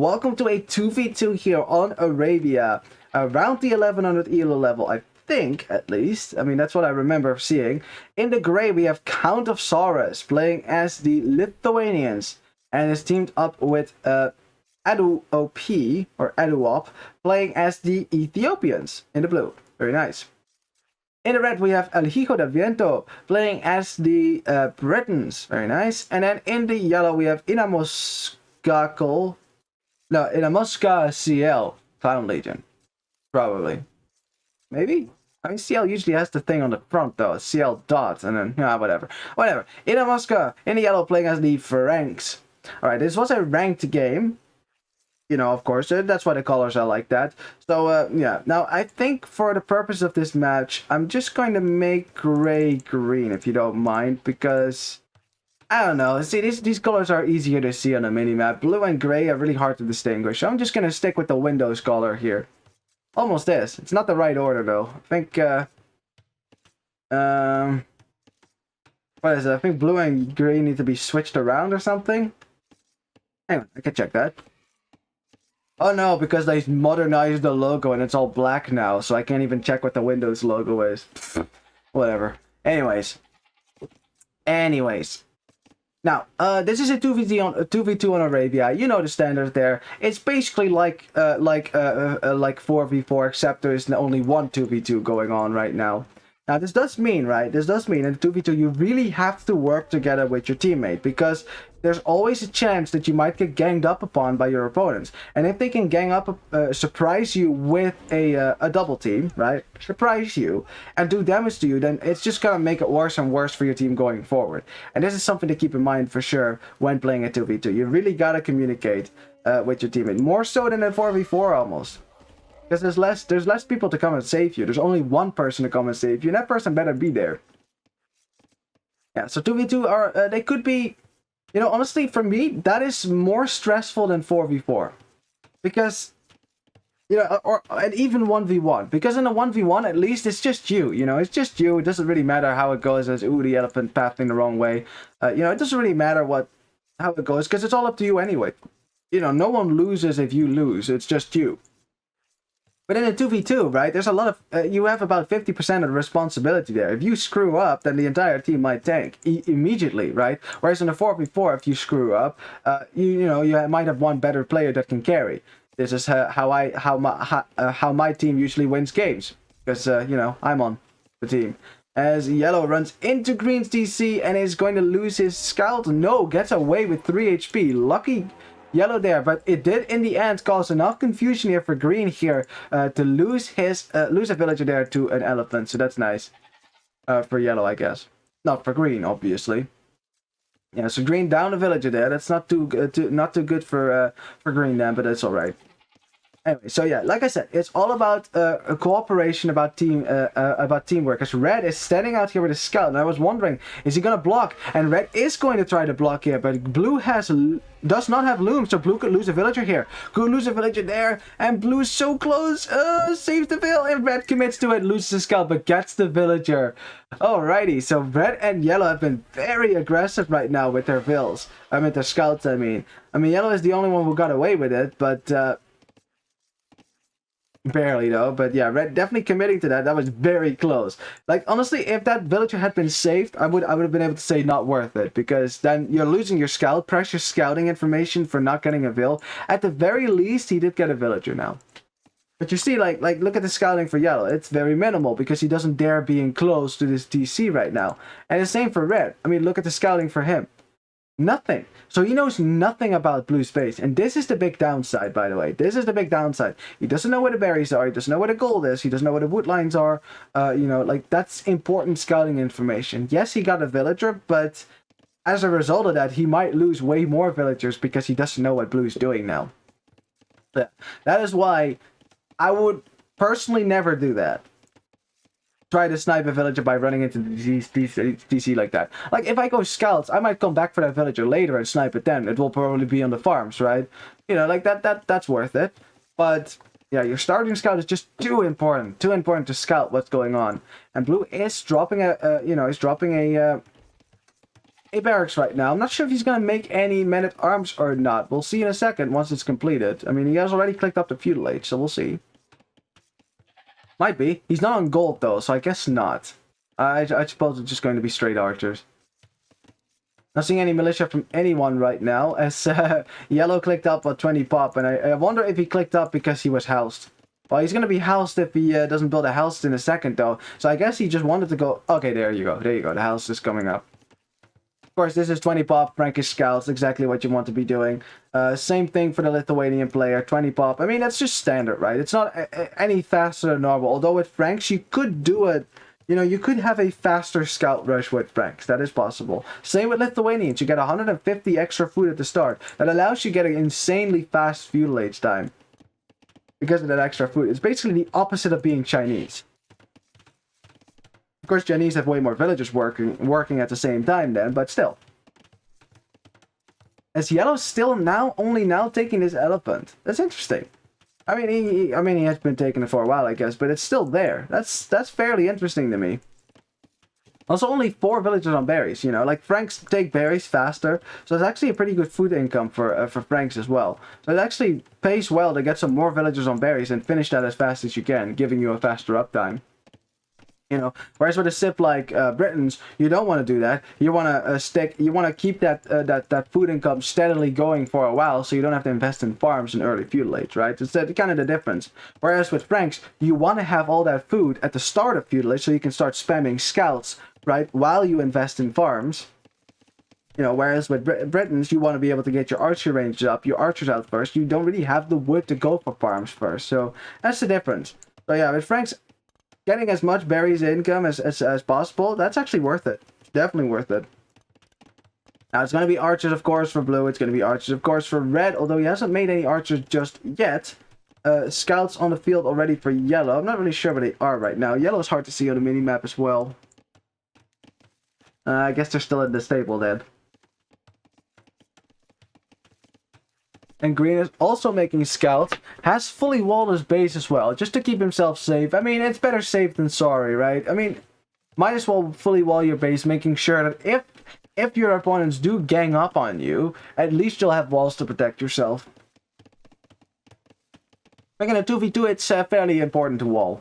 Welcome to a 2v2 here on Arabia, around the 1100 Elo level, I think, at least. I mean, that's what I remember seeing. In the gray, we have Count of Saurus playing as the Lithuanians, and is teamed up with Adu OP, or Aduop, playing as the Ethiopians in the blue. Very nice. In the red, we have El Hijo de Viento playing as the Britons. Very nice. And then in the yellow, we have Inamoskakal. No, in a Mosca CL, Clown Legion. Probably. Maybe? I mean, CL usually has the thing on the front, though. CL dot, and then, whatever. Whatever. In a Mosca, in the yellow, playing as the Franks. Alright, this was a ranked game. You know, of course, that's why the colors are like that. So, yeah. Now, I think for the purpose of this match, I'm just going to make gray-green, if you don't mind, because I don't know. See, these colors are easier to see on a mini-map. Blue and gray are really hard to distinguish. So I'm just going to stick with the Windows color here. Almost is. It's not the right order, though. I think, what is it? I think blue and gray need to be switched around or something. Anyway, I can check that. Oh no, because they modernized the logo and it's all black now, so I can't even check what the Windows logo is. Whatever. Anyways. Now, this is a 2v2 on Arabia. You know the standard there. It's basically like 4v4, except there's only one 2v2 going on right now. Now, this does mean, right? This does mean in 2v2 you really have to work together with your teammate, because there's always a chance that you might get ganged up upon by your opponents. And if they can gang up, surprise you with a double team, right? Surprise you and do damage to you, then it's just gonna make it worse and worse for your team going forward. And this is something to keep in mind for sure when playing a 2v2. You really gotta communicate with your teammate, more so than a 4v4 almost. Because there's less people to come and save you. There's only one person to come and save you, and that person better be there. Yeah, so 2v2 are they could be, you know, honestly, for me, that is more stressful than 4v4. Because, you know, and even 1v1. Because in a 1v1, at least, it's just you, you know, it's just you. It doesn't really matter how it goes as, ooh, the elephant pathing the wrong way. You know, it doesn't really matter how it goes, because it's all up to you anyway. You know, no one loses if you lose. It's just you. But in a 2v2, right, there's a lot of, you have about 50% of the responsibility there. If you screw up, then the entire team might tank immediately, right? Whereas in a 4v4, if you screw up, you might have one better player that can carry. This is how my team usually wins games, because you know, I'm on the team. As yellow runs into green's DC and is going to lose his scout. No, gets away with 3 HP. Lucky yellow there, but it did in the end cause enough confusion here for green here to lose a villager there to an elephant. So that's nice for yellow, I guess. Not for green, obviously. Yeah, so green down a villager there. That's not too good for green then, but that's all right. Anyway, so yeah, like I said, it's all about cooperation, about teamwork. As red is standing out here with a scout, and I was wondering, is he gonna block? And red is going to try to block here, but blue does not have loom, so blue could lose a villager here. Could lose a villager there, and blue is so close. Saves the vill, and red commits to it, loses the scout, but gets the villager. Alrighty, so red and yellow have been very aggressive right now with their vills. With their scouts, I mean. Yellow is the only one who got away with it, but barely though. But yeah, red definitely committing to that. That was very close. Like, honestly, if that villager had been saved, I would have been able to say not worth it, because then you're losing your scout, precious scouting information for not getting a vill. At the very least, he did get a villager now. But you see, like look at the scouting for yellow. It's very minimal because he doesn't dare being close to this DC right now. And the same for red. I mean, look at the scouting for him. Nothing. So he knows nothing about blue space. And this is the big downside, by the way. This is the big downside. He doesn't know where the berries are. He doesn't know where the gold is. He doesn't know where the wood lines are. You know, like, that's important scouting information. Yes, he got a villager, but as a result of that, he might lose way more villagers because he doesn't know what blue is doing now. That is why I would personally never do that. Try to snipe a villager by running into the DC like that. Like, if I go scouts, I might come back for that villager later and snipe it then. It will probably be on the farms, right? You know, like, that's worth it. But yeah, your starting scout is just too important to scout what's going on. And blue is dropping a a barracks right now. I'm not sure if he's going to make any men-at-arms or not. We'll see in a second once it's completed. I mean, he has already clicked up the feudal age, so we'll see. Might be. He's not on gold, though, so I guess not. I suppose it's just going to be straight archers. Not seeing any militia from anyone right now, as Yellow clicked up at 20 pop, and I wonder if he clicked up because he was housed. Well, he's going to be housed if he doesn't build a house in a second, though. So I guess he just wanted to go... Okay, there you go. There you go. The house is coming up. Of course, this is 20 pop, Frankish Scouts, exactly what you want to be doing. Same thing for the Lithuanian player, 20 pop. I mean, that's just standard, right? It's not any faster than normal. Although with Franks, you could do it... You know, you could have a faster scout rush with Franks. That is possible. Same with Lithuanians. You get 150 extra food at the start. That allows you to get an insanely fast feudal age time. Because of that extra food. It's basically the opposite of being Chinese. Of course, Chinese have way more villagers working at the same time then, but still. As Yellow's still only now taking this elephant. That's interesting. I mean, he has been taking it for a while, I guess, but it's still there. That's fairly interesting to me. Also, only 4 villagers on berries, you know, like Franks take berries faster, so it's actually a pretty good food income for Franks as well. So it actually pays well to get some more villagers on berries and finish that as fast as you can, giving you a faster uptime. You know, whereas with a sip like Britons, you don't want to do that. You want to you want to keep that food income steadily going for a while, so you don't have to invest in farms in early feudal age, right? It's kind of the difference. Whereas with Franks, you want to have all that food at the start of feudal age, so you can start spamming scouts, right, while you invest in farms. You know, whereas with Britons, you want to be able to get your archer ranges up, your archers out first. You don't really have the wood to go for farms first, so that's the difference. So yeah, with Franks, getting as much berries income as possible, that's actually worth it. Definitely worth it. Now, it's going to be archers, of course, for blue. It's going to be archers, of course, for red, although he hasn't made any archers just yet. Scouts on the field already for yellow. I'm not really sure where they are right now. Yellow is hard to see on the minimap as well. I guess they're still in the stable then. And green is also making scouts, has fully walled his base as well, just to keep himself safe. I mean, it's better safe than sorry, right? I mean, might as well fully wall your base, making sure that if your opponents do gang up on you, at least you'll have walls to protect yourself. Making a 2v2, it's fairly important to wall.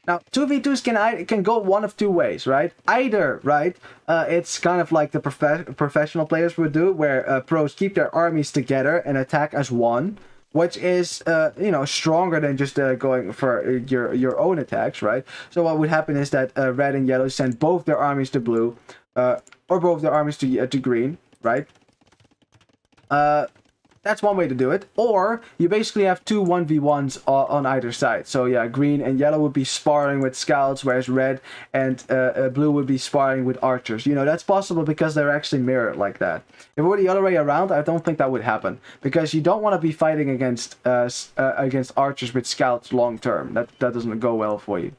Now, 2v2s can go one of two ways, right? Either, right, it's kind of like the professional players would do, where pros keep their armies together and attack as one, which is, you know, stronger than just going for your own attacks, right? So what would happen is that red and yellow send both their armies to blue, or both their armies to green, right? That's one way to do it. Or you basically have two 1v1s on either side. So yeah, green and yellow would be sparring with scouts, whereas red and blue would be sparring with archers. You know, that's possible because they're actually mirrored like that. If it were the other way around, I don't think that would happen. Because you don't want to be fighting against archers with scouts long term. That doesn't go well for you.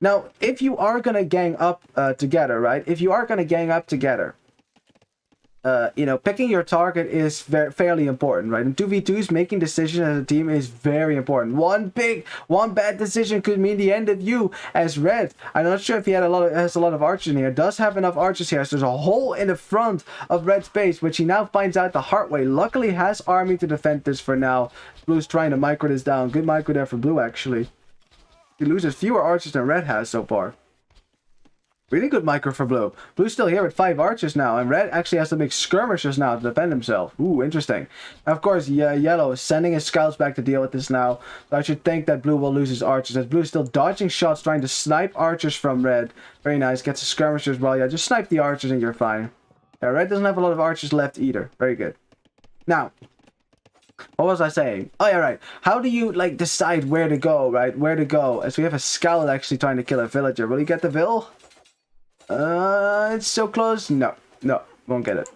Now, if you are going to gang up together, right? If you are going to gang up together, you know, picking your target is fairly important, right? In 2v2s, making decisions as a team is very important. One bad decision could mean the end of you as red. I'm not sure if he has a lot of archers in here. Does have enough archers here. So there's a hole in the front of red's base, which he now finds out the hard way. Luckily, has army to defend this for now. Blue's trying to micro this down. Good micro there for blue, actually. He loses fewer archers than red has so far. Really good micro for blue. Blue's still here with 5 archers now, and red actually has to make skirmishers now to defend himself. Ooh, interesting. Of course, yellow is sending his scouts back to deal with this now. So I should think that blue will lose his archers, as blue is still dodging shots, trying to snipe archers from red. Very nice. Gets the skirmishers. Well, yeah, just snipe the archers and you're fine. Yeah, red doesn't have a lot of archers left either. Very good. Now, what was I saying? Oh, yeah, right. How do you, like, decide where to go, right? Where to go? As we have a scout actually trying to kill a villager. Will he get the vill? It's so close. No, won't get it.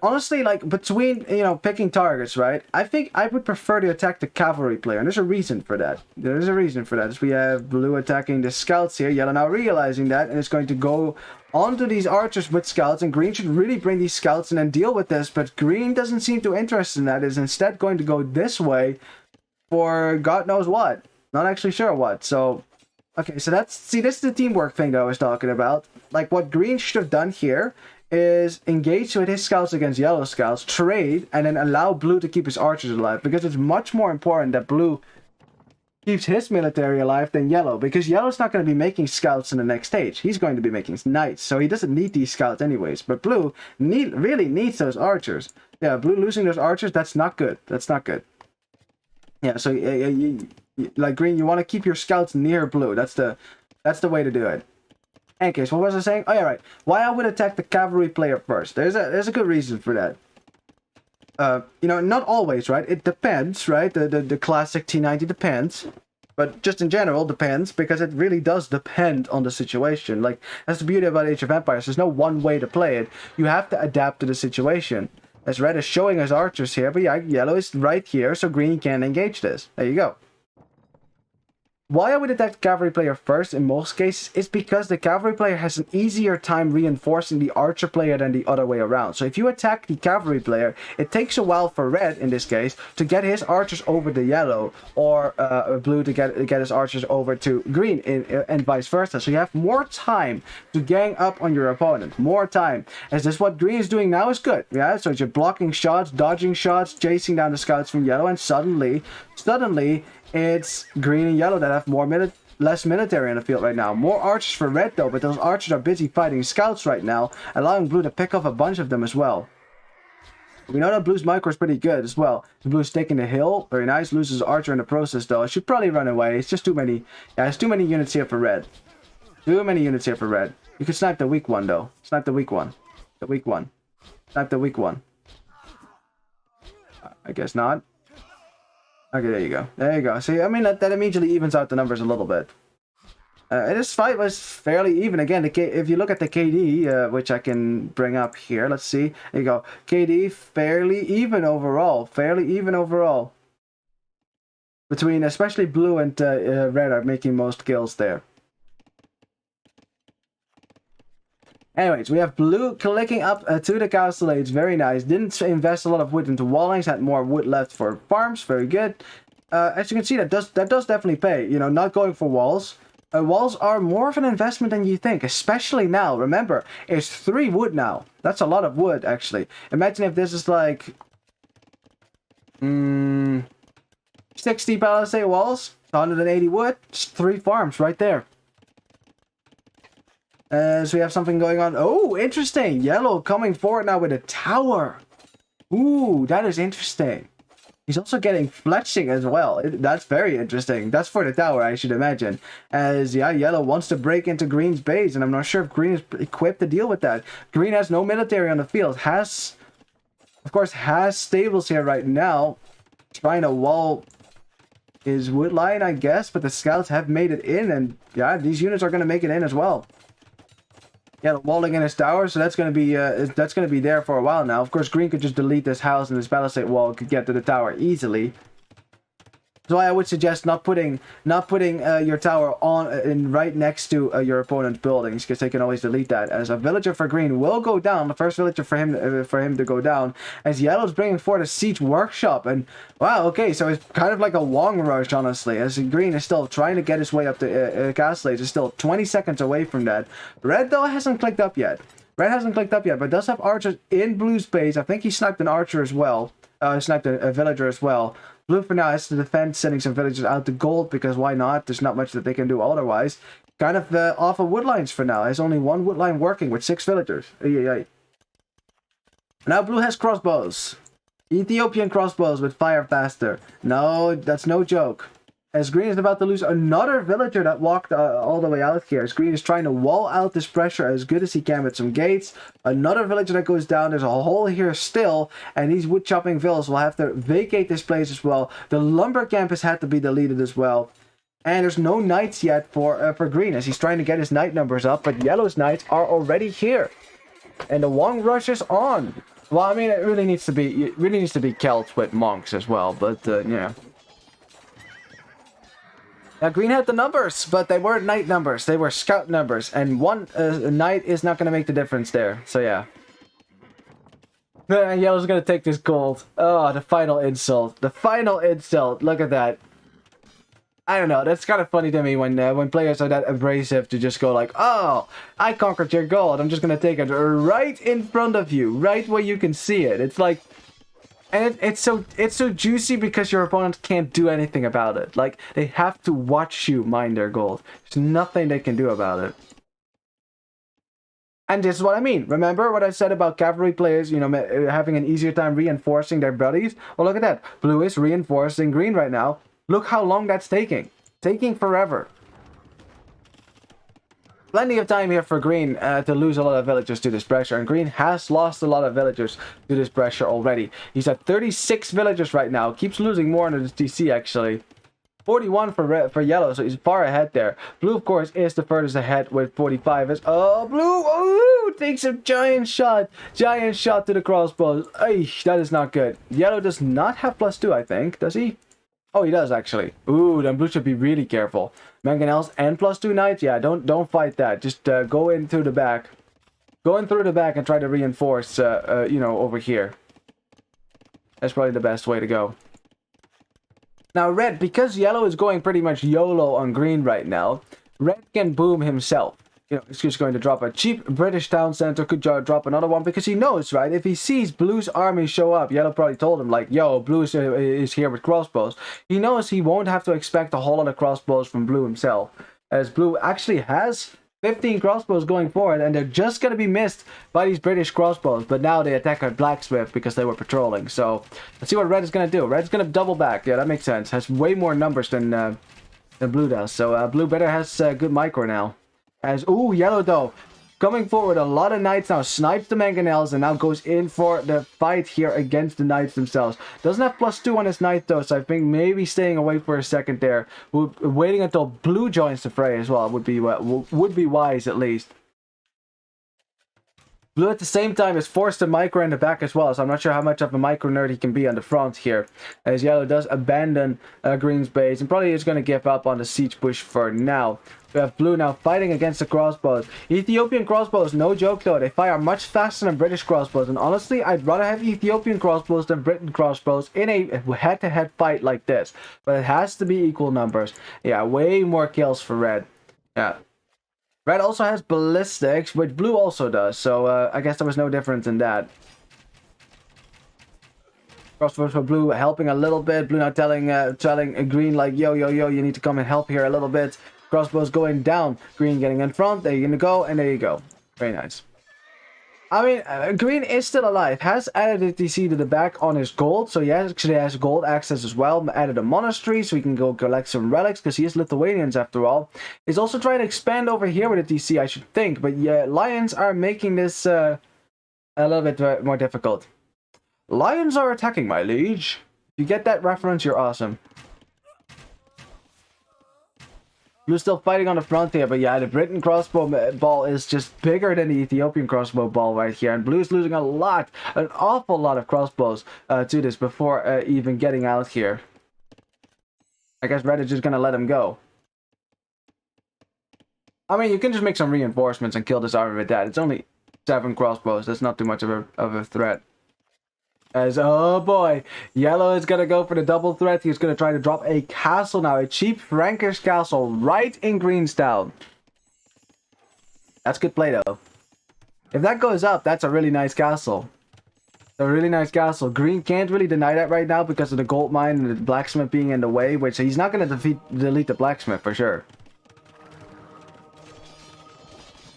Honestly, like, between, you know, picking targets, right? I think I would prefer to attack the cavalry player, and there's a reason for that. There's a reason for that. As we have blue attacking the scouts here, yellow now realizing that, and it's going to go onto these archers with scouts, and green should really bring these scouts and then deal with this, but green doesn't seem too interested in that, is instead going to go this way for God knows what. Not actually sure what, so... Okay, so this is the teamwork thing that I was talking about. like what green should have done here is engage with his scouts against yellow scouts, trade, and then allow blue to keep his archers alive, because it's much more important that blue keeps his military alive than yellow, because yellow's not going to be making scouts in the next stage. He's going to be making knights, so he doesn't need these scouts anyways. But blue really needs those archers. Yeah, blue losing those archers, that's not good. That's not good. Yeah, so like green, you want to keep your scouts near blue. That's the way to do it. In case, what was I saying? Oh yeah, right. Why I would attack the cavalry player first? There's a good reason for that. You know, not always, right? It depends, right? The classic T90 depends, but just in general depends, because it really does depend on the situation. Like, that's the beauty about Age of Empires. There's no one way to play it. You have to adapt to the situation. As red is showing us archers here, but yeah, yellow is right here, so green can engage this. There you go. Why I would attack the cavalry player first in most cases is because the cavalry player has an easier time reinforcing the archer player than the other way around. So if you attack the cavalry player, it takes a while for red, in this case, to get his archers over to yellow, or blue to get his archers over to green, and vice versa. So you have more time to gang up on your opponent. More time. As this what green is doing now is good. Yeah, so you're blocking shots, dodging shots, chasing down the scouts from yellow, and suddenly it's green and yellow that have less military in the field right now. More archers for red though, but those archers are busy fighting scouts right now, allowing blue to pick off a bunch of them as well. We know that blue's micro is pretty good as well. Blue's taking the hill, very nice. Loses archer in the process though. It should probably run away. It's just too many. Yeah, it's too many units here for red. Too many units here for red. You can snipe the weak one though. Snipe the weak one. The weak one. Snipe the weak one. I guess not. Okay, there you go. There you go. See, I mean, that immediately evens out the numbers a little bit. This fight was fairly even. Again, if you look at the KD, which I can bring up here, let's see. There you go. KD, fairly even overall. Fairly even overall. Between, especially blue and red are making most kills there. Anyways, we have blue clicking up to the castle age. Very nice. Didn't invest a lot of wood into wallings. Had more wood left for farms. Very good. As you can see, that does definitely pay. You know, not going for walls. Walls are more of an investment than you think, especially now. Remember, it's 3 wood now. That's a lot of wood, actually. Imagine if this is like 60 palisade walls, 180 wood. It's 3 farms right there. So we have something going on. Oh, interesting. Yellow coming forward now with a tower. Ooh, that is interesting. He's also getting fletching as well. That's very interesting. That's for the tower, I should imagine. As, yeah, yellow wants to break into green's base, and I'm not sure if green is equipped to deal with that. Green has no military on the field. Of course, has stables here right now. Trying to wall his wood line, I guess, but the scouts have made it in, and yeah, these units are going to make it in as well. Yeah, the walling in his tower, so that's gonna be there for a while now. Of course, green could just delete this house, and this palisade wall could get to the tower easily. So I would suggest not putting your tower on right next to your opponent's buildings, because they can always delete that. As a villager for green will go down, the first villager for him to go down, as yellow's bringing forward a siege workshop. And wow, okay, so it's kind of like a long rush, honestly, as green is still trying to get his way up to castle age. Is still 20 seconds away from that. Red though hasn't clicked up yet. Red hasn't clicked up yet, but does have archers in blue's base. I think he sniped an archer as well. Sniped a villager as well. Blue for now has to defend, sending some villagers out to gold, because why not? There's not much that they can do otherwise. Kind of off of wood lines for now. Has only 1 wood line working with 6 villagers. Now blue has crossbows. Ethiopian crossbows with fire faster. No, that's no joke. As green is about to lose another villager that walked all the way out here. As green is trying to wall out this pressure as good as he can with some gates. Another villager that goes down. There's a hole here still. And these wood chopping vills will have to vacate this place as well. The lumber camp has had to be deleted as well. And there's no knights yet for green, as he's trying to get his knight numbers up. But yellow's knights are already here. And the Wong rush is on. Well, I mean, it really needs to be Celts with monks as well. But, yeah. Now, green had the numbers, but they weren't knight numbers. They were scout numbers. And one knight is not going to make the difference there. So, yeah. Yellow's going to take this gold. Oh, the final insult. The final insult. Look at that. I don't know. That's kind of funny to me when players are that abrasive to just go like, "Oh, I conquered your gold. I'm just gonna take it right in front of you, right where you can see it." It's like, and it's so juicy because your opponent can't do anything about it. Like they have to watch you mine their gold. There's nothing they can do about it. And this is what I mean. Remember what I said about cavalry players, you know, having an easier time reinforcing their buddies? Well, look at that. Blue is reinforcing green right now. Look how long that's taking. Taking forever. Plenty of time here for green to lose a lot of villagers to this pressure. And green has lost a lot of villagers to this pressure already. He's at 36 villagers right now. Keeps losing more in the TC actually. 41 for yellow, so he's far ahead there. Blue, of course, is the furthest ahead with 45. As blue, takes a giant shot to the crossbows. Ay, that is not good. Yellow does not have +2, I think. Does he? Oh, he does actually. Ooh, then blue should be really careful. Mangonels and +2 knights. Yeah, don't fight that. Just go in through the back. Go in through the back and try to reinforce. You know, over here. That's probably the best way to go. Now red, because yellow is going pretty much YOLO on green right now, red can boom himself. You know, he's just going to drop a cheap British town center, could drop another one, because he knows, right, if he sees blue's army show up, yellow probably told him, like, yo, blue is here with crossbows. He knows he won't have to expect a whole lot of crossbows from blue himself, as blue actually has 15 crossbows going forward, and they're just going to be missed by these British crossbows. But now they attack our blacksmith because they were patrolling. So let's see what red is going to do. Red's going to double back. Yeah, that makes sense. Has way more numbers than blue does. So blue better has good micro now. As yellow though, coming forward, a lot of knights now snipes the mangonels and now goes in for the fight here against the knights themselves. Doesn't have +2 on his knight though, so I think maybe staying away for a second there. Waiting until blue joins the fray as well would be wise at least. Blue at the same time is forced to micro in the back as well, so I'm not sure how much of a micro nerd he can be on the front here. As yellow does abandon green's base and probably is going to give up on the siege push for now. We have blue now fighting against the crossbows. Ethiopian crossbows, no joke though, they fire much faster than British crossbows. And honestly, I'd rather have Ethiopian crossbows than Britain crossbows in a head-to-head fight like this. But it has to be equal numbers. Yeah, way more kills for red. Yeah. Red also has ballistics, which blue also does. So I guess there was no difference in that. Crossbows for blue helping a little bit. Blue now telling green like, yo, you need to come and help here a little bit. Crossbows going down. Green getting in front. There you're gonna go, and there you go. Very nice. I mean, green is still alive. Has added a TC to the back on his gold. So he actually has gold access as well. Added a monastery so he can go collect some relics because he is Lithuanians after all. He's also trying to expand over here with a TC, I should think. But yeah, lions are making this a little bit more difficult. Lions are attacking, my liege. If you get that reference, you're awesome. Blue's still fighting on the front here, but yeah, the Britain crossbow ball is just bigger than the Ethiopian crossbow ball right here. And Blue's losing an awful lot of crossbows to this before even getting out here. I guess Red is just going to let him go. I mean, you can just make some reinforcements and kill this army with that. It's only 7 crossbows. That's not too much of a threat. As, oh boy, yellow is going to go for the double threat. He's going to try to drop a castle now. A cheap Frankish castle right in Greenstown. That's good play though. If that goes up, that's a really nice castle. A really nice castle. Green can't really deny that right now because of the gold mine and the blacksmith being in the way. Which he's not going to delete the blacksmith for sure.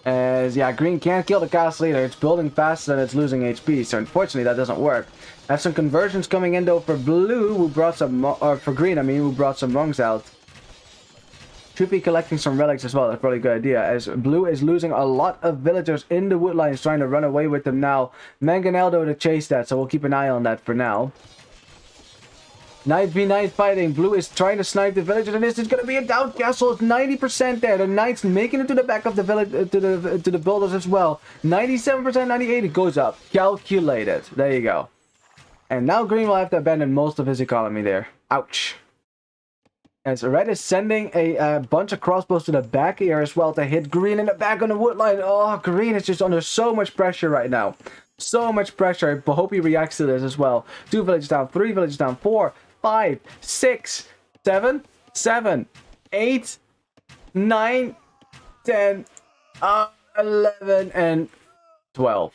As, yeah, green can't kill the castle either. It's building faster than it's losing HP, so unfortunately that doesn't work. I have some conversions coming in though for blue, who brought some, or for green, I mean, who brought some rungs out. Should be collecting some relics as well. That's probably a good idea, as blue is losing a lot of villagers in the woodlines, trying to run away with them now. Mangoneldo to chase that, so we'll keep an eye on that for now. Knight v Knight fighting. Blue is trying to snipe the villagers, and this is going to be a down castle. It's 90% there. The knights making it to the back of the village, to the builders as well. 97%, 98%. It goes up. Calculated. There you go. And now green will have to abandon most of his economy there. Ouch. As red is sending a bunch of crossbows to the back here as well to hit green in the back on the wood line. Oh, green is just under so much pressure right now. So much pressure. I hope he reacts to this as well. 2 villages down, 3 villages down, 4, 5, 6, 7. 7, 8, 9, 10, 11, and 12.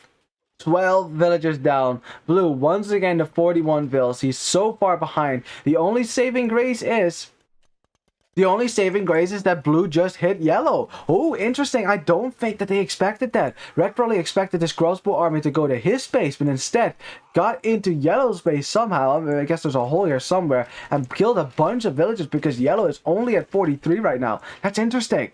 12 villagers down. Blue once again to 41 vills. He's so far behind. The only saving grace is that blue just hit yellow. Oh, interesting. I don't think that they expected that. Red probably expected this crossbow army to go to his space, but instead got into yellow's base somehow. I guess there's a hole here somewhere, and killed a bunch of villagers because yellow is only at 43 right now. That's interesting.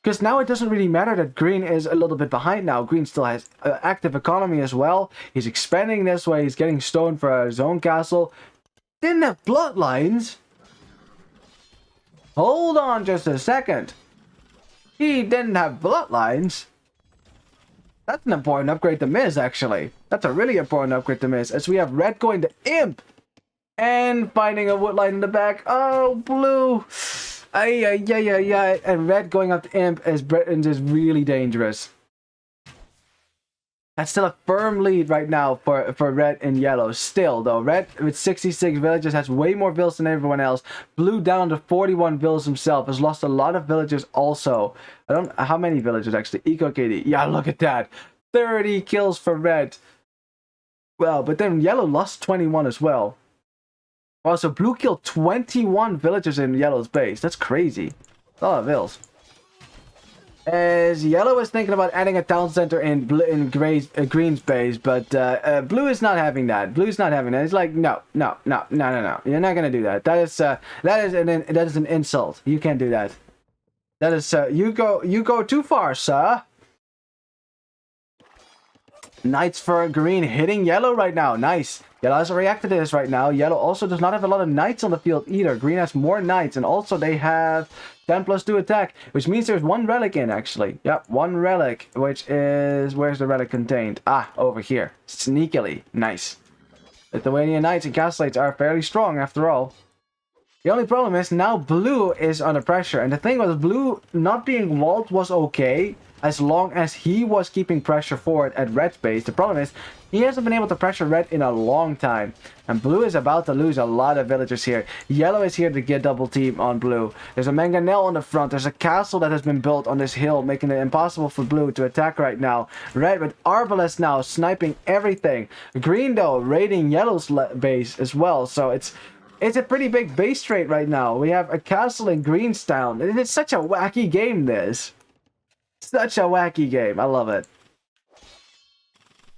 Because now it doesn't really matter that green is a little bit behind now. Green still has active economy as well. He's expanding this way. He's getting stone for his own castle. Didn't have bloodlines. Hold on just a second. He didn't have bloodlines. That's an important upgrade to miss, actually. That's a really important upgrade to miss. As we have red going to imp. And finding a woodline in the back. Oh, blue. And red going up to imp is really dangerous. That's still a firm lead right now for red and yellow. Still, though, red with 66 villagers has way more vills than everyone else. Blue down to 41 vills himself. Has lost a lot of villagers also. I don't... How many villagers, actually? Eco KD. Yeah, look at that. 30 kills for red. Well, but then yellow lost 21 as well. Wow, so blue killed 21 villagers in yellow's base. That's crazy. A lot of vills. As yellow is thinking about adding a town center in green's base, but blue is not having that. Blue's not having that. It's like, no. You're not gonna do that. That is an insult. You can't do that. That is you go too far, sir. Knights for green hitting yellow right now. Nice. Yellow hasn't reacted to this right now. Yellow also does not have a lot of knights on the field either. Green has more knights, and also they have 10+2 attack, which means there's one relic in, actually. Yep, one relic, which is... Where's the relic contained? Ah, over here. Sneakily. Nice. Lithuanian knights and castellates are fairly strong, after all. The only problem is now blue is under pressure, and the thing was, blue not being walled was okay, as long as he was keeping pressure forward at red's base. The problem is, he hasn't been able to pressure red in a long time. And blue is about to lose a lot of villagers here. Yellow is here to get double team on blue. There's a mangonel on the front. There's a castle that has been built on this hill, making it impossible for blue to attack right now. Red with arbalest now, sniping everything. Green, though, raiding yellow's base as well. So it's a pretty big base trade right now. We have a castle in Greenstown. It's such a wacky game, this. Such a wacky game. I love it.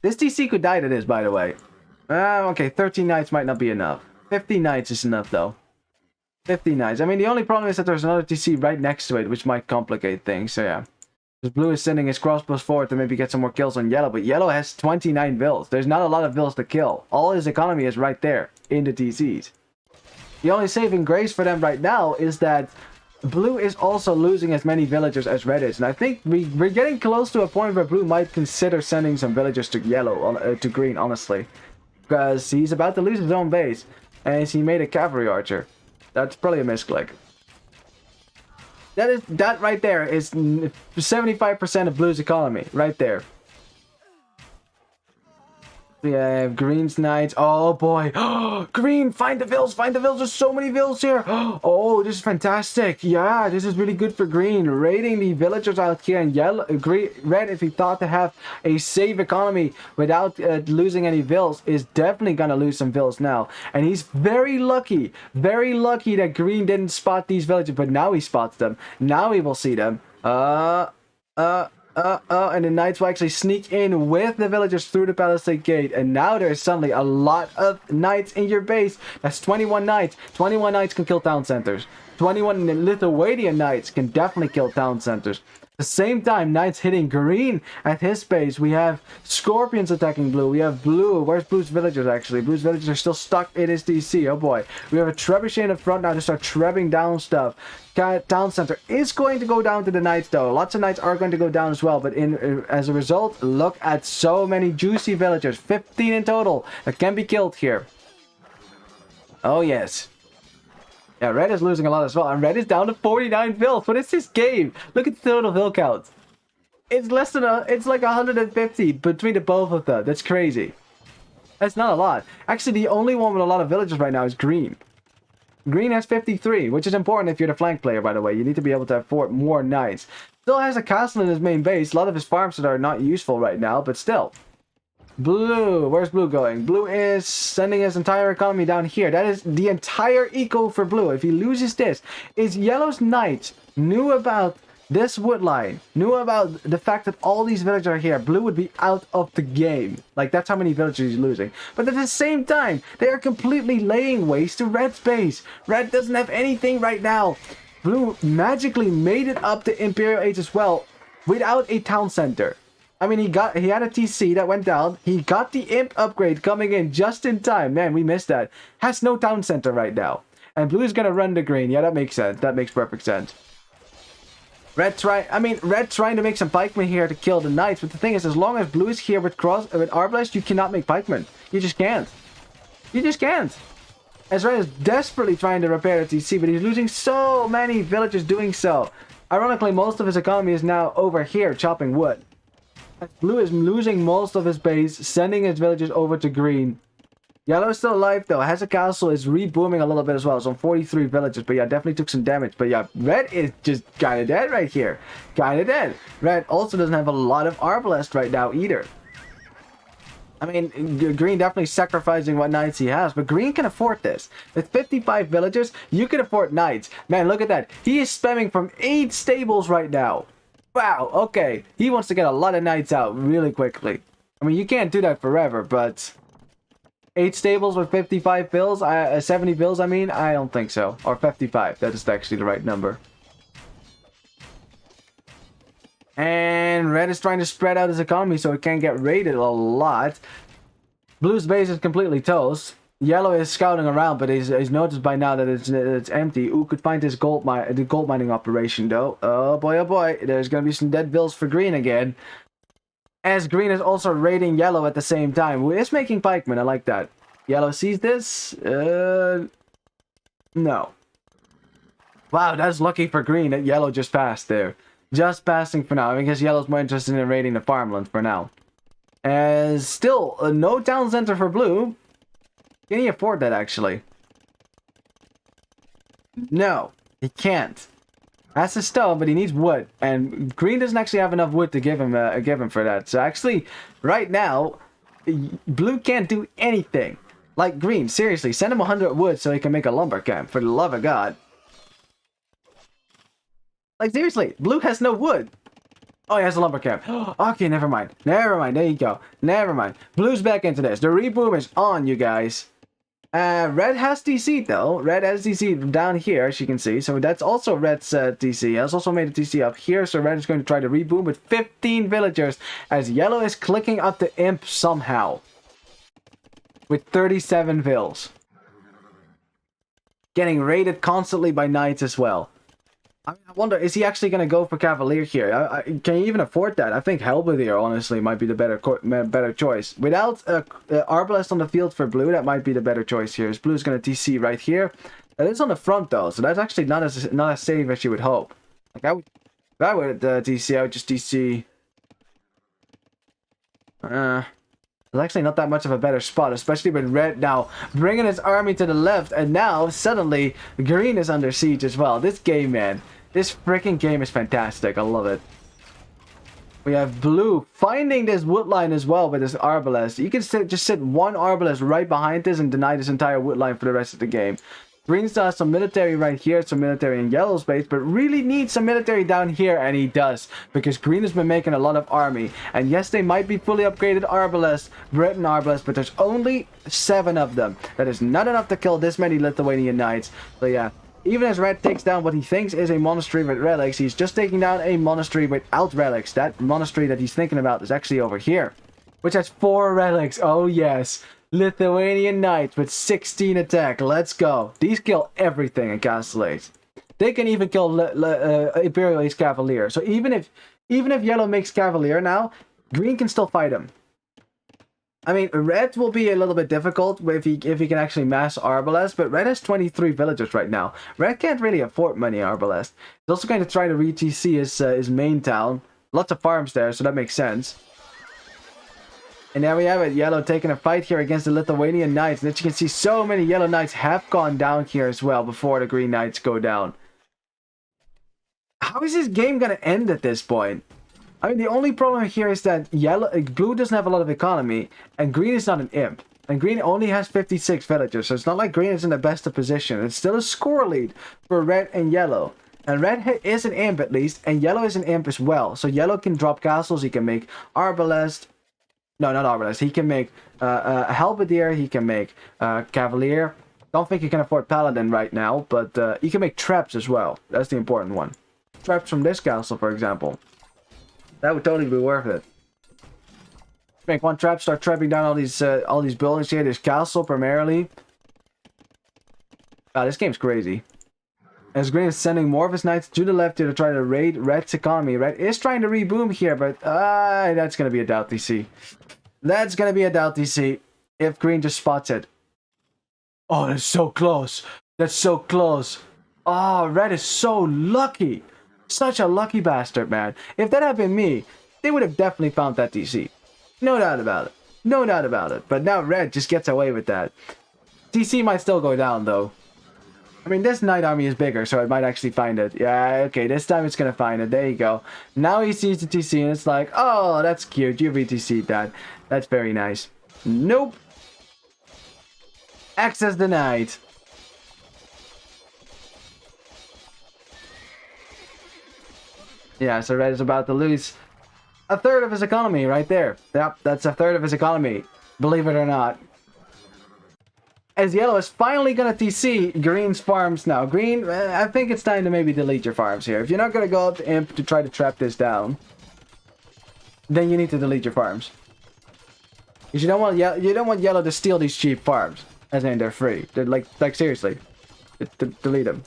This TC could die to this, by the way. Okay, 13 knights might not be enough. 50 knights is enough, though. 50 knights. I mean, the only problem is that there's another TC right next to it, which might complicate things, so yeah. Because blue is sending his crossbows forward to maybe get some more kills on yellow, but yellow has 29 vills. There's not a lot of vills to kill. All his economy is right there, in the TCs. The only saving grace for them right now is that blue is also losing as many villagers as red is, and I think we're getting close to a point where blue might consider sending some villagers to yellow, to green, honestly, because he's about to lose his own base, and he made a cavalry archer. That's probably a misclick. That right there is 75% of blue's economy, right there. We have Green's Knights. Oh boy. Green, find the vills. Find the vills. There's so many vills here. Oh, this is fantastic. Yeah, this is really good for Green. Raiding the villagers out here. And yellow, red, if he thought to have a safe economy without losing any vills, is definitely going to lose some vills now. And he's very lucky that Green didn't spot these villagers. But now he spots them. Now he will see them. And the knights will actually sneak in with the villagers through the palisade gate. And now there's suddenly a lot of knights in your base. That's 21 knights. 21 knights can kill town centers. 21 Lithuanian knights can definitely kill town centers. At the same time, knights hitting green at his base. We have scorpions attacking blue. We have blue. Where's blue's villagers, actually? Blue's villagers are still stuck in his DC. Oh boy. We have a trebuchet in the front now to start trebbing down stuff. Town center is going to go down to the knights, though. Lots of knights are going to go down as well, but as a result, look at so many juicy villagers. 15 in total that can be killed here. Oh yes. Yeah, red is losing a lot as well, and red is down to 49 vills. What is this game? Look at the total vill count. It's less than it's like 150 between the both of them. That's crazy. That's not a lot. Actually, the only one with a lot of villagers right now is green. Green has 53, which is important if you're the flank player, by the way. You need to be able to afford more knights. Still has a castle in his main base. A lot of his farms that are not useful right now, but still. Blue, where's blue going? Blue is sending his entire economy down here. That is the entire eco for blue. If he loses this, is yellow's knights knew about this wood line, knew about the fact that all these villagers are here, blue would be out of the game. Like, that's how many villagers he's losing. But at the same time, they are completely laying waste to red's base. Red doesn't have anything right now. Blue magically made it up to Imperial Age as well without a town center. I mean, he had a TC that went down. He got the imp upgrade coming in just in time. Man, we missed that. Has no town center right now. And blue is going to run the green. Yeah, that makes sense. That makes perfect sense. Red's trying to make some pikemen here to kill the knights. But the thing is, as long as blue is here with Arbalest, you cannot make pikemen. You just can't. You just can't. As red is desperately trying to repair the TC, but he's losing so many villagers doing so. Ironically, most of his economy is now over here chopping wood. Blue is losing most of his base, sending his villagers over to green. Yellow is still alive though, has a castle, is re-booming a little bit as well. So 43 villagers, but yeah, definitely took some damage. But yeah, red is just kind of dead right here. Kind of dead. Red also doesn't have a lot of Arbalest right now either. I mean, green definitely sacrificing what knights he has, but green can afford this. With 55 villagers, you can afford knights. Man, look at that. He is spamming from 8 stables right now. Wow, okay. He wants to get a lot of knights out really quickly. I mean, you can't do that forever, but 8 stables with 55 bills, 70 bills, I mean? I don't think so. Or 55, that is actually the right number. And red is trying to spread out his economy so it can get raided a lot. Blue's base is completely toast. Yellow is scouting around, but he's noticed by now that it's empty. Ooh, could find his gold mining operation though. Oh boy, there's gonna be some dead bills for green again. As green is also raiding yellow at the same time. Who is making pikemen, I like that. Yellow sees this. No. Wow, that's lucky for green that yellow just passed there. Just passing for now. I guess yellow's more interested in raiding the farmland for now. As still, no town center for blue. Can he afford that, actually? No, he can't. That's a stone, but he needs wood. And green doesn't actually have enough wood to give him for that. So actually, right now, blue can't do anything. Like green, seriously, send him 100 wood so he can make a lumber camp, for the love of God. Like, seriously, blue has no wood. Oh, he has a lumber camp. Okay, never mind. Never mind, there you go. Never mind. Blue's back into this. The reboom is on, you guys. Red has DC though. Red has DC down here, as you can see. So that's also Red's DC. He has also made a DC up here. So Red is going to try to reboom with 15 villagers. As Yellow is clicking up the imp somehow. With 37 vills. Getting raided constantly by knights as well. I wonder, is he actually going to go for Cavalier here? Can he even afford that? I think Halberdier, honestly, might be the better choice. Without Arbalest on the field for blue, that might be the better choice here. As blue's going to TC right here. That is on the front, though, so that's actually not as safe as you would hope. Like, if I would TC, I would just TC... There's actually not that much of a better spot, especially with red now bringing his army to the left, and now, suddenly, green is under siege as well. This game, man. This freaking game is fantastic. I love it. We have blue finding this wood line as well with this Arbalest. You can just sit one Arbalest right behind this and deny this entire wood line for the rest of the game. Green still has some military right here, some military in yellow's base, but really needs some military down here, and he does. Because green has been making a lot of army. And yes, they might be fully upgraded Arbalest, Britain Arbalest, but there's only 7 of them. That is not enough to kill this many Lithuanian knights. So yeah, even as red takes down what he thinks is a monastery with relics, he's just taking down a monastery without relics. That monastery that he's thinking about is actually over here, which has 4 relics. Oh yes. Lithuanian knights with 16 attack. Let's go. These kill everything in Castle Age. They can even kill Imperial Age Cavalier. So even if yellow makes Cavalier now, green can still fight him. I mean, red will be a little bit difficult if he can actually mass Arbalest, but red has 23 villagers right now. Red can't really afford many Arbalest. He's also going to try to re-TC his main town. Lots of farms there, so that makes sense. And there we have it. Yellow taking a fight here against the Lithuanian Knights. And as you can see, so many Yellow Knights have gone down here as well before the Green Knights go down. How is this game going to end at this point? I mean, the only problem here is that blue doesn't have a lot of economy, and green is not an imp. And green only has 56 villagers, so it's not like green is in the best of position. It's still a score lead for red and yellow. And red is an imp at least, and yellow is an imp as well. So yellow can drop castles, he can make arbalest. No, not arbalest. He can make a halberdier, he can make cavalier. Don't think he can afford paladin right now, but he can make traps as well. That's the important one. Traps from this castle, for example. That would totally be worth it. Make one trap, start trapping down all these buildings here. This castle primarily. This game's crazy. As green is sending more of his knights to the left here to try to raid red's economy. Red is trying to reboom here, but that's gonna be a doubt DC. That's gonna be a doubt DC if green just spots it. Oh, that's so close. That's so close. Oh, red is so lucky. Such a lucky bastard, man. If that had been me, they would have definitely found that DC. No doubt about it. No doubt about it. But now red just gets away with that. DC might still go down, though. I mean, this knight army is bigger, so it might actually find it. Yeah, okay, this time it's gonna find it. There you go. Now he sees the TC, and it's like, oh, that's cute. You VTC'd that. That's very nice. Nope. Access denied. Yeah, so red is about to lose a third of his economy right there. Yep, that's a third of his economy. Believe it or not. As yellow is finally going to TC green's farms now. Green, I think it's time to maybe delete your farms here. If you're not going to go up to imp to try to trap this down, then you need to delete your farms. Because you don't want yellow to steal these cheap farms. As in, they're free. They're like seriously. Delete them.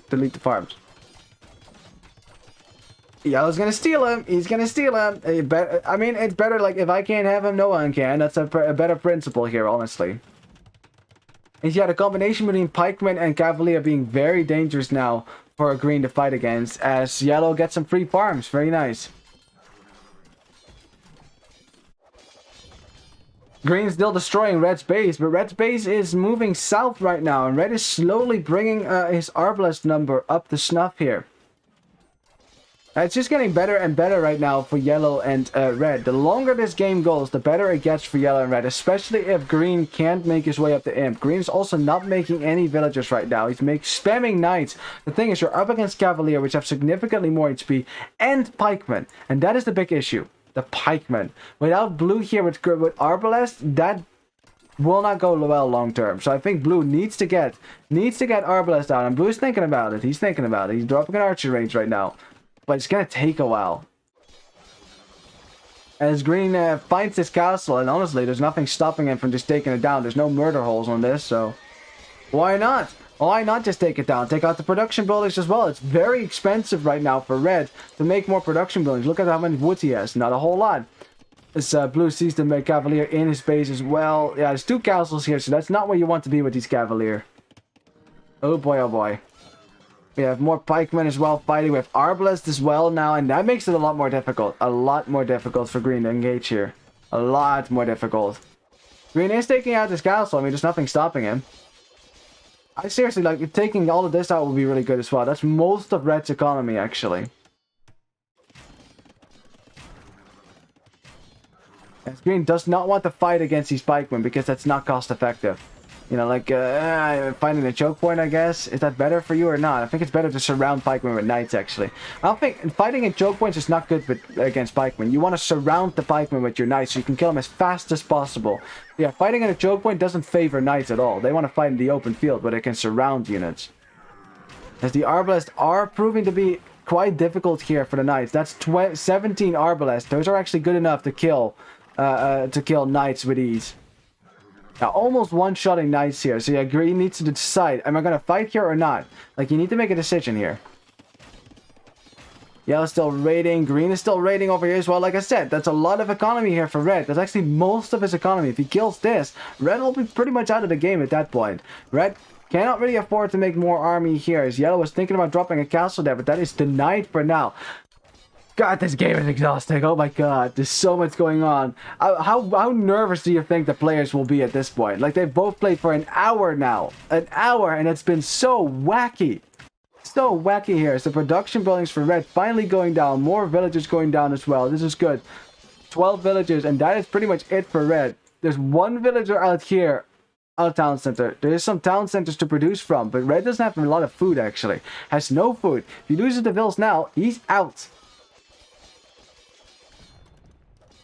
Delete the farms. Yellow's gonna steal him. He's gonna steal him. I mean, it's better, like, if I can't have him, no one can. That's a better principle here, honestly. And yeah, the combination between pikemen and cavalier being very dangerous now for a green to fight against, as yellow gets some free farms. Very nice. Green's still destroying red's base, but red's base is moving south right now, and red is slowly bringing his arbalest number up to snuff here. It's just getting better and better right now for yellow and red. The longer this game goes, the better it gets for yellow and red, especially if green can't make his way up to imp. Green is also not making any villagers right now. He's spamming knights. The thing is, you're up against cavalier, which have significantly more HP, and pikemen, and that is the big issue. The pikemen. Without blue here with arbalest, that will not go well long term. So I think blue needs to get arbalest out, and blue is thinking about it. He's thinking about it. He's dropping an archer range right now. But it's gonna take a while. As green finds this castle, and honestly, there's nothing stopping him from just taking it down. There's no murder holes on this, so why not? Why not just take it down? Take out the production buildings as well. It's very expensive right now for red to make more production buildings. Look at how many woods he has. Not a whole lot. This blue sees the cavalier in his base as well. Yeah, there's two castles here, so that's not where you want to be with these cavalier. Oh boy, oh boy. We have more pikemen as well fighting with arbalest as well now, and that makes it a lot more difficult. A lot more difficult for green to engage here. A lot more difficult. Green is taking out this castle. I mean, there's nothing stopping him. I seriously, like, taking all of this out would be really good as well. That's most of red's economy, actually. As green does not want to fight against these pikemen because that's not cost effective. You know, like, finding a choke point, I guess. Is that better for you or not? I think it's better to surround pikemen with knights, actually. I don't think fighting in choke points is not good against pikemen. You want to surround the pikemen with your knights so you can kill them as fast as possible. Yeah, fighting in a choke point doesn't favor knights at all. They want to fight in the open field where they can surround units. As the arbalest are proving to be quite difficult here for the knights. That's 17 arbalest. Those are actually good enough to kill knights with ease. Now, almost one-shotting knights here. So yeah, green needs to decide, am I going to fight here or not? Like, you need to make a decision here. Yellow's still raiding. Green is still raiding over here as well. Like I said, that's a lot of economy here for red. That's actually most of his economy. If he kills this, red will be pretty much out of the game at that point. Red cannot really afford to make more army here. As yellow was thinking about dropping a castle there, but that is denied for now. God, this game is exhausting. Oh my god, there's so much going on. How nervous do you think the players will be at this point? Like, they've both played for an hour now. An hour, and it's been so wacky. So wacky here. So production buildings for red finally going down. More villagers going down as well. This is good. 12 villagers, and that is pretty much it for red. There's one villager out here. Out town center. There is some town centers to produce from, but red doesn't have a lot of food actually. Has no food. If he loses the vills now, he's out.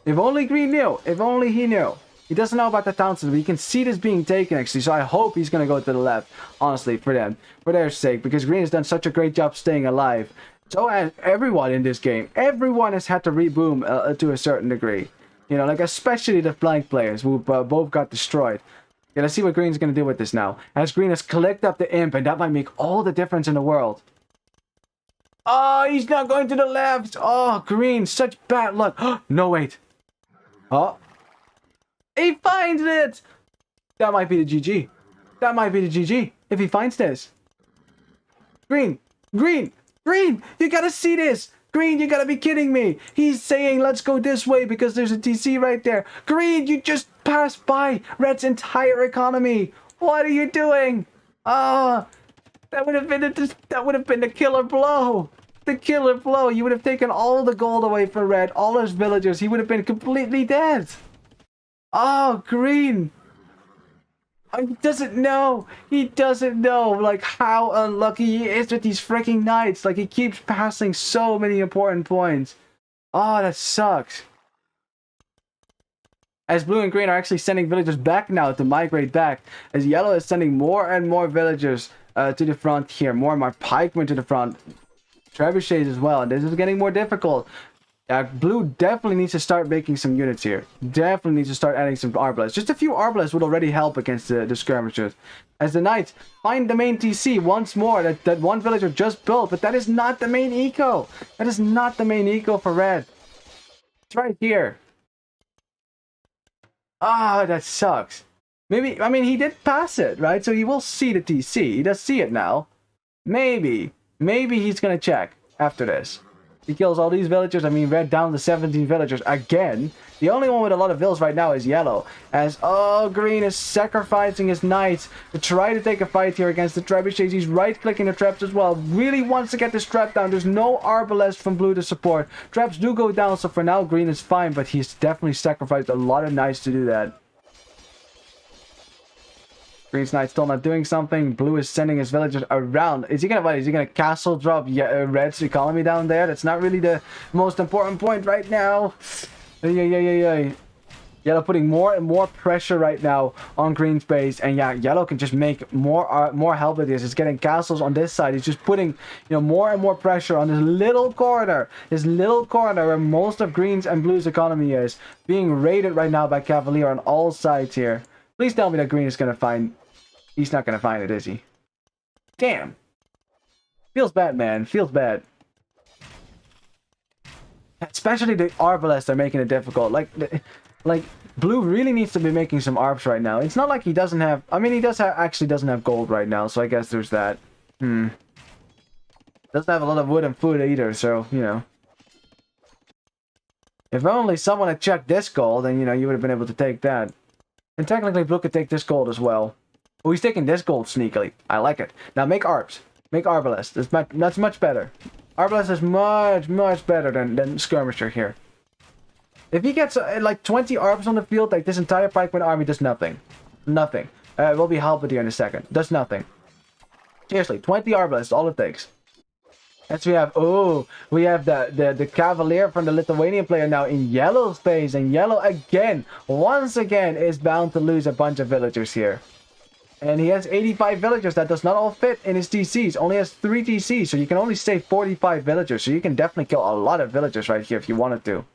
If only green knew. If only he knew. He doesn't know about the town center, but you can see this being taken actually, so I hope he's going to go to the left, honestly, for them. For their sake, because green has done such a great job staying alive. So has everyone in this game. Everyone has had to reboom to a certain degree. You know, like especially the flank players who both got destroyed. Okay, let's see what green's going to do with this now. As green has collected up the imp, and that might make all the difference in the world. Oh, he's not going to the left. Oh, green, such bad luck. No, wait. Oh. He finds it! That might be the GG. That might be the GG if he finds this. Green! Green! Green! You gotta see this! Green, you gotta be kidding me! He's saying let's go this way because there's a TC right there. Green, you just passed by red's entire economy! What are you doing? Ah! That would have been the killer blow! The killer blow! You would have taken all the gold away from red, all his villagers, he would have been completely dead! Oh, green! He doesn't know! He doesn't know, like, how unlucky he is with these freaking knights! Like, he keeps passing so many important points. Oh, that sucks. As blue and green are actually sending villagers back now to migrate back. As yellow is sending more and more villagers to the front here. More and more pikemen to the front. Trebuchets as well. And this is getting more difficult. Blue definitely needs to start making some units here. Definitely needs to start adding some arbalests. Just a few arbalests would already help against the skirmishers. As the knights find the main TC once more that one villager just built. But that is not the main eco. That is not the main eco for red. It's right here. Ah, that sucks. Maybe, I mean, he did pass it, right? So he will see the TC. He does see it now. Maybe he's going to check after this. He kills all these villagers. I mean, red down to 17 villagers again. The only one with a lot of vills right now is yellow. As, oh, green is sacrificing his knights to try to take a fight here against the trebuchets. He's right-clicking the traps as well. Really wants to get this trap down. There's no arbalest from blue to support. Traps do go down, so for now, green is fine. But he's definitely sacrificed a lot of knights to do that. Green's knight still not doing something. Blue is sending his villagers around. Is he gonna what? Is he gonna castle drop red's economy down there? That's not really the most important point right now. Yeah. Yellow putting more and more pressure right now on green's base, and yeah, yellow can just make more help with this. It's getting castles on this side. He's just putting, you know, more and more pressure on this little corner where most of green's and blue's economy is being raided right now by Cavalier on all sides here. Please tell me that green is gonna find. He's not gonna find it, is he? Damn. Feels bad, man. Feels bad. Especially the arbalests are making it difficult. Like blue really needs to be making some arbs right now. It's not like he doesn't have. I mean, he actually doesn't have gold right now, so I guess there's that. Doesn't have a lot of wood and food either, so you know. If only someone had checked this gold, then you know you would have been able to take that. And technically, blue could take this gold as well. Oh, he's taking this gold sneakily. I like it. Now make arbs. Make arbalest. That's much better. Arbalest is much better than skirmisher here. If he gets like 20 arbs on the field, like this entire pikeman army does nothing. Nothing. We'll be halberdier in a second. Does nothing. Seriously, 20 arbalest, all it takes. As we have, we have the Cavalier from the Lithuanian player now in yellow space, and yellow again, once again, is bound to lose a bunch of villagers here. And he has 85 villagers. That does not all fit in his TCs. Only has 3 TCs, so you can only save 45 villagers. So you can definitely kill a lot of villagers right here if you wanted to.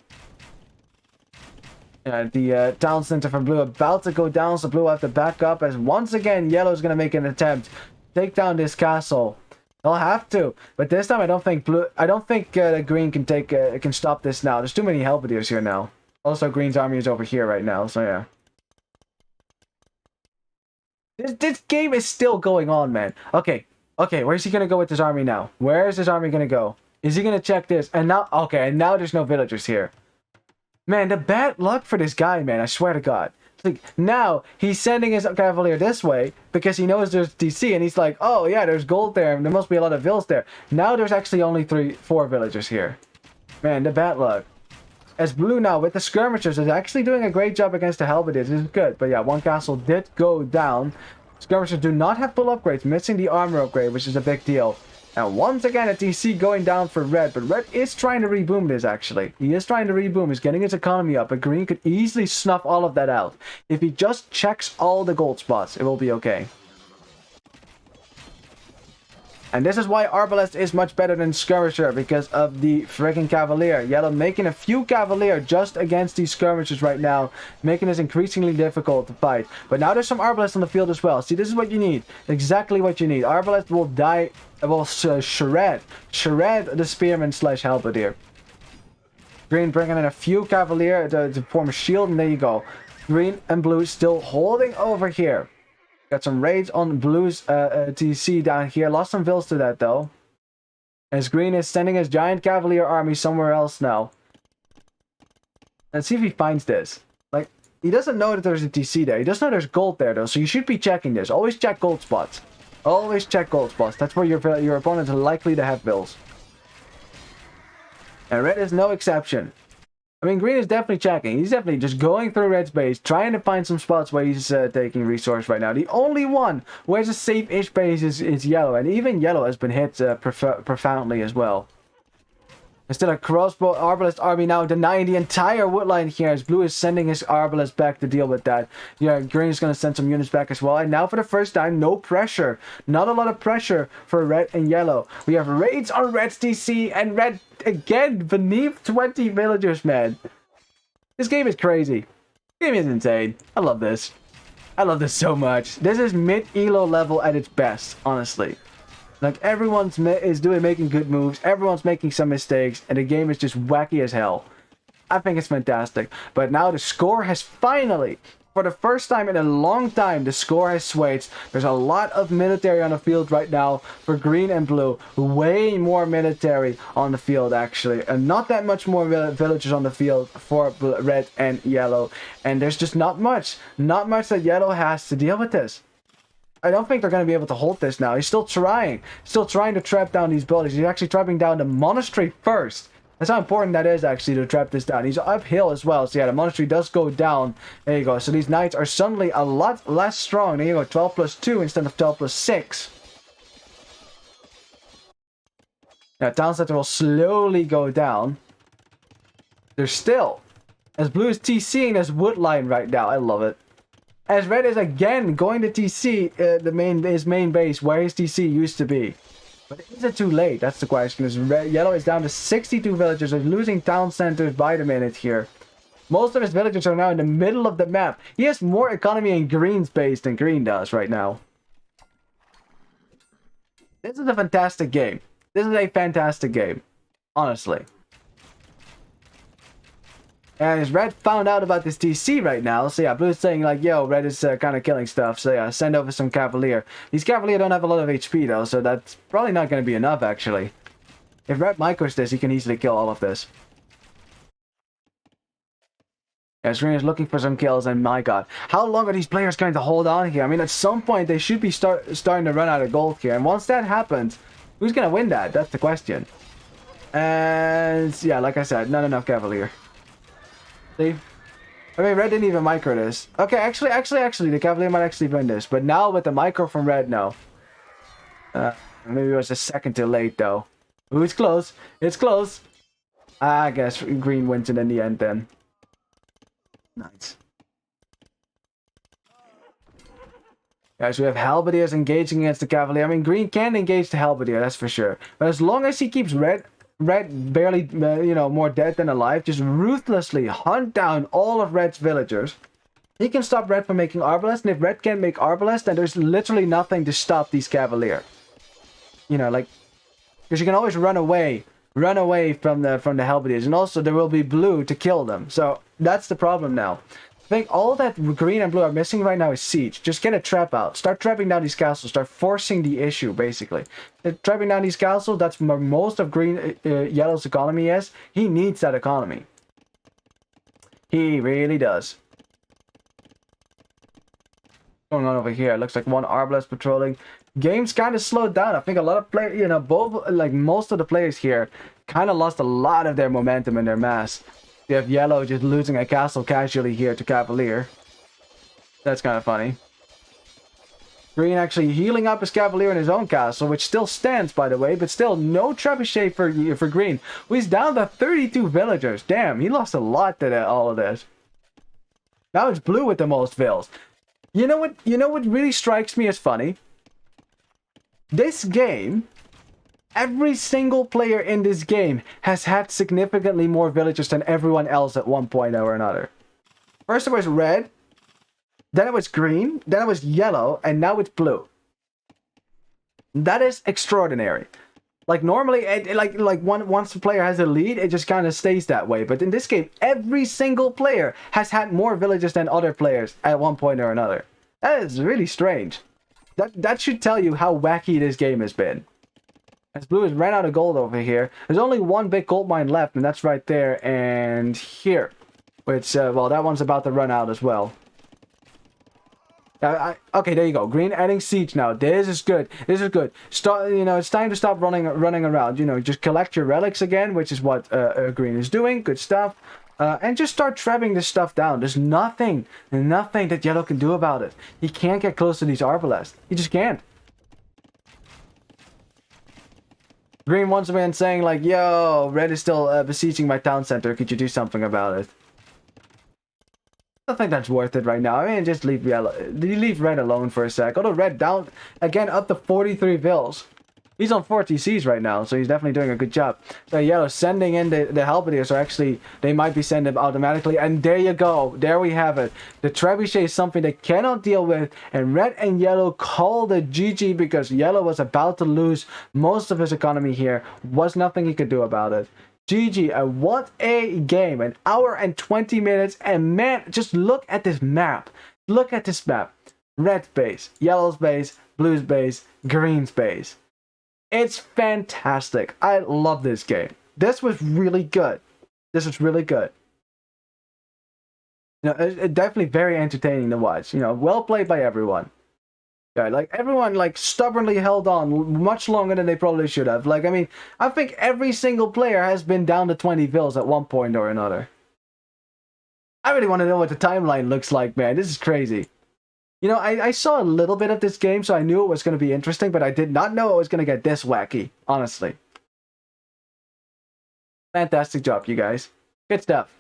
The town center for blue about to go down, so blue will have to back up. As once again, yellow is going to make an attempt to take down this castle. They'll have to, but this time I don't think green can stop this now. There's too many halberdiers here now. Also, green's army is over here right now, so yeah. This game is still going on, man. Okay, where's he gonna go with his army now? Where is his army gonna go? Is he gonna check this? And now, okay, and now there's no villagers here. Man, the bad luck for this guy, man. I swear to God. It's like, now he's sending his cavalier this way because he knows there's DC, and he's like, oh yeah, there's gold there, and there must be a lot of vills there. Now there's actually only 4 villagers here. Man, the bad luck. As blue now with the skirmishers is actually doing a great job against the halberdiers. This is good. But yeah, one castle did go down. Skirmishers do not have full upgrades, missing the armor upgrade, which is a big deal. And once again, a TC going down for red, but red is trying to reboom this, actually. He is trying to reboom, he's getting his economy up, but green could easily snuff all of that out. If he just checks all the gold spots, it will be okay. And this is why Arbalest is much better than Skirmisher, because of the freaking Cavalier. Yellow making a few Cavalier just against these Skirmishers right now, making this increasingly difficult to fight. But now there's some Arbalest on the field as well. See, this is what you need. Exactly what you need. Arbalest will die, will shred the Spearman / Halberdier. Green bringing in a few Cavalier to form a shield, and there you go. Green and blue still holding over here. Got some raids on blue's TC down here. Lost some vills to that though. As green is sending his giant cavalier army somewhere else now. Let's see if he finds this. Like, he doesn't know that there's a TC there. He doesn't know there's gold there though, so you should be checking this. Always check gold spots. Always check gold spots. That's where your opponents are likely to have vills. And red is no exception. I mean, green is definitely checking. He's definitely just going through red's base, trying to find some spots where he's taking resource right now. The only one where it's a safe-ish base is yellow, and even yellow has been hit profoundly as well. There's still a crossbow arbalest army now denying the entire woodline here, as blue is sending his arbalest back to deal with that. Yeah, green is going to send some units back as well. And now for the first time, no pressure. Not a lot of pressure for red and yellow. We have raids on red's TC, and red again beneath 20 villagers, man. This game is crazy. This game is insane. I love this. I love this so much. This is mid-Elo level at its best, honestly. Like, everyone's making good moves, everyone's making some mistakes, and the game is just wacky as hell. I think it's fantastic. But now the score has finally, for the first time in a long time, the score has swayed. There's a lot of military on the field right now for green and blue. Way more military on the field, actually. And not that much more villagers on the field for red and yellow. And there's just not much that yellow has to deal with this. I don't think they're going to be able to hold this now. He's still trying to trap down these buildings. He's actually trapping down the monastery first. That's how important that is, actually, to trap this down. He's uphill as well. So yeah, the monastery does go down. There you go. So these knights are suddenly a lot less strong. There you go, 12 plus 2 instead of 12 plus 6. Now, town center will slowly go down. There's still, as blue is TCing this wood line right now. I love it. As red is again going to TC his main base where his TC used to be. But is it too late? That's the question. As yellow is down to 62 villagers. They're losing town centers by the minute here. Most of his villagers are now in the middle of the map. He has more economy in green's base than green does right now. This is a fantastic game. This is a fantastic game. Honestly. And as red found out about this TC right now, so yeah, blue's saying like, yo, red is kind of killing stuff, so yeah, send over some cavalier. These cavalier don't have a lot of HP though, so that's probably not going to be enough actually. If red micros this, he can easily kill all of this. As green is looking for some kills, and my god, how long are these players going to hold on here? I mean, at some point they should be starting to run out of gold here, and once that happens, who's going to win that? That's the question. And yeah, like I said, not enough cavalier. See? I mean, red didn't even micro this. Okay, actually, the cavalier might actually win this. But now with the micro from red, no. Maybe it was a second too late, though. Ooh, it's close. It's close. I guess green wins it in the end, then. Nice. Guys, we have halberdiers engaging against the cavalier. I mean, green can engage the halberdier, that's for sure. But as long as he keeps red barely, more dead than alive, just ruthlessly hunt down all of red's villagers, he can stop red from making arbalest, and if red can't make arbalest, then there's literally nothing to stop these cavalier. You know, like, because you can always run away from the halberdiers, and also there will be blue to kill them. So that's the problem now. think all that green and blue are missing right now is siege. Just get a trap out. Start trapping down these castles. Start forcing the issue, basically. Trapping down these castles, that's where most of yellow's economy is. He needs that economy. He really does. What's going on over here? Looks like one arbalest patrolling. Game's kind of slowed down. I think a lot of players, you know, most of the players here kind of lost a lot of their momentum and their mass. You have yellow just losing a castle casually here to Cavalier. That's kind of funny. Green actually healing up his Cavalier in his own castle, which still stands, by the way, but still no trebuchet for Green. Well, he's down to 32 villagers. Damn, he lost a lot to all of this. Now it's blue with the most vills. You know what? You know what really strikes me as funny? This game, every single player in this game has had significantly more villagers than everyone else at one point or another. First it was red, then it was green, then it was yellow, and now it's blue. That is extraordinary. Like normally, once the player has a lead, it just kind of stays that way. But in this game, every single player has had more villagers than other players at one point or another. That is really strange. That should tell you how wacky this game has been. As blue has ran out of gold over here. There's only one big gold mine left, and that's right there and here. Which, well, that one's about to run out as well. Okay, there you go. Green adding siege now. This is good. This is good. Start. You know, it's time to stop running around. You know, just collect your relics again, which is what green is doing. Good stuff. And just start trapping this stuff down. There's nothing that yellow can do about it. He can't get close to these arbalests. He just can't. Green once again saying like, yo, red is still besieging my town center. Could you do something about it? I don't think that's worth it right now. I mean, just leave red alone for a sec. Although red down again up to 43 vills. He's on 4 TCs right now, so he's definitely doing a good job. So yellow sending in the halberdiers, or actually they might be sent them automatically. And there you go. There we have it. The trebuchet is something they cannot deal with, and red and yellow called it GG because yellow was about to lose most of his economy here. Was nothing he could do about it. GG, and what a game. An hour and 20 minutes, and man, just look at this map. Look at this map. Red base, yellow's base, blue's base, green's base. It's fantastic. I love this game. This was really good. This was really good. You know, it's definitely very entertaining to watch. You know, well played by everyone. Yeah, like everyone like stubbornly held on much longer than they probably should have. Like, I mean, I think every single player has been down to 20 vills at one point or another. I really want to know what the timeline looks like, man. This is crazy. You know, I saw a little bit of this game, so I knew it was going to be interesting, but I did not know it was going to get this wacky, honestly. Fantastic job, you guys. Good stuff.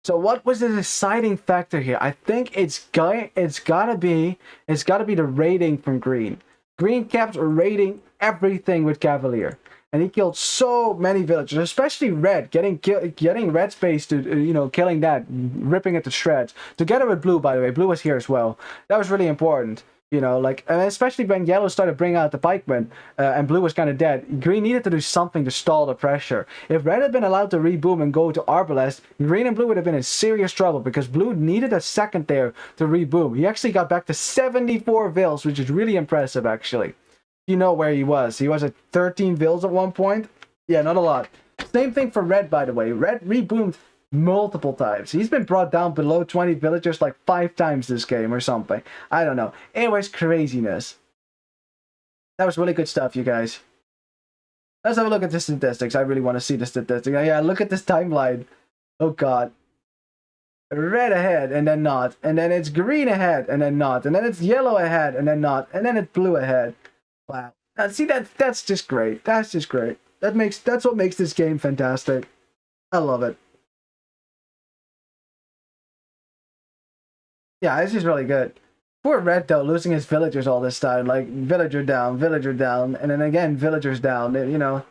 So what was the deciding factor here? I think it's gotta be the raiding from Green. Green kept raiding everything with Cavalier. And he killed so many villagers, especially Red, getting Red space to, you know, killing that, ripping it to shreds. Together with Blue, by the way. Blue was here as well. That was really important, you know, like, and especially when Yellow started bringing out the pikemen, and Blue was kind of dead. Green needed to do something to stall the pressure. If Red had been allowed to reboom and go to Arbalest, Green and Blue would have been in serious trouble because Blue needed a second there to reboom. He actually got back to 74 vills, which is really impressive, actually. You know where he was. He was at 13 vills at one point. Yeah, not a lot. Same thing for Red, by the way. Red reboomed multiple times. He's been brought down below 20 villagers like 5 times this game or something. I don't know. Anyways, craziness. That was really good stuff, you guys. Let's have a look at the statistics. I really want to see the statistics. Yeah, look at this timeline. Oh, God. Red ahead, and then not. And then it's green ahead, and then not. And then it's yellow ahead, and then not. And then it's blue ahead. Wow. See, that's just great. That's just great. That's what makes this game fantastic. I love it. Yeah, it's just really good. Poor Red, though, losing his villagers all this time. Like, villager down, and then again, villagers down. You know,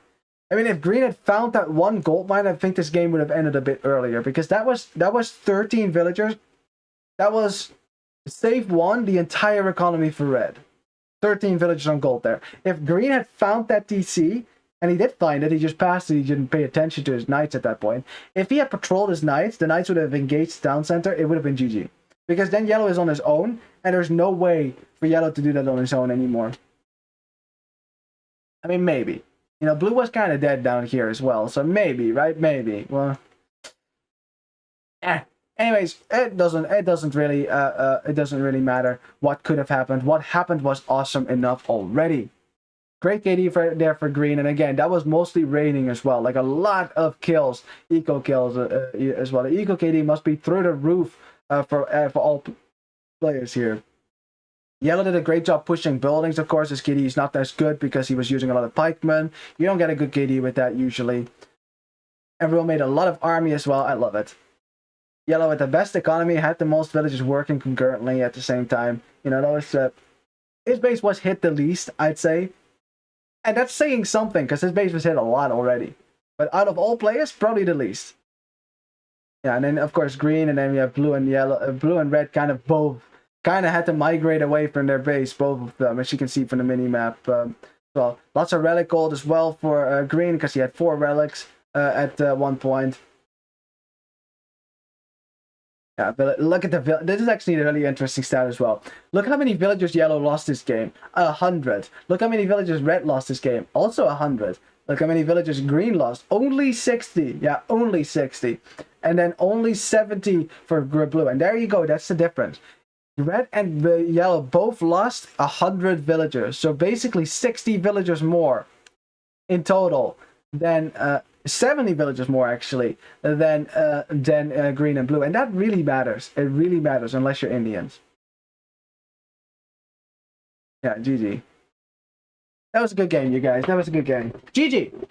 I mean, if Green had found that one gold mine, I think this game would have ended a bit earlier. Because that was 13 villagers. That was, save one, the entire economy for Red. 13 villagers on gold there. If Green had found that TC, And he did find it, he just passed it, he didn't pay attention to his knights at that point. If he had patrolled his knights, the knights would have engaged town center, it would have been GG. Because then yellow is on his own, and there's no way for yellow to do that on his own anymore. I mean, maybe. You know, blue was kind of dead down here as well, so maybe, right? Maybe. Well, anyways, it doesn't really matter what could have happened. What happened was awesome enough already. Great KD there for green, and again, that was mostly raining as well. Like a lot of kills, eco kills as well. The eco KD must be through the roof for all players here. Yellow did a great job pushing buildings. Of course, his KD is not as good because he was using a lot of pikemen. You don't get a good KD with that usually. Everyone made a lot of army as well. I love it. Yellow with the best economy had the most villages working concurrently at the same time. You know, that was his base was hit the least, I'd say. And that's saying something, because his base was hit a lot already. But out of all players, probably the least. Yeah, and then of course green, and then we have blue and yellow, blue and red kind of both had to migrate away from their base, both of them, as you can see from the mini map. Well, lots of relic gold as well for green, because he had 4 relics at one point. Yeah, but look at this is actually a really interesting stat as well. Look how many villagers yellow lost this game. 100. Look how many villagers red lost this game. Also 100. Look how many villagers green lost. Only 60. Yeah, only 60. And then only 70 for blue. And there you go. That's the difference. Red and yellow both lost 100 villagers. So basically 60 villagers more in total than 70 villagers more actually than green and blue, and that really matters. It really matters unless you're Indians. Yeah, GG. That was a good game, you guys. That was a good game. GG.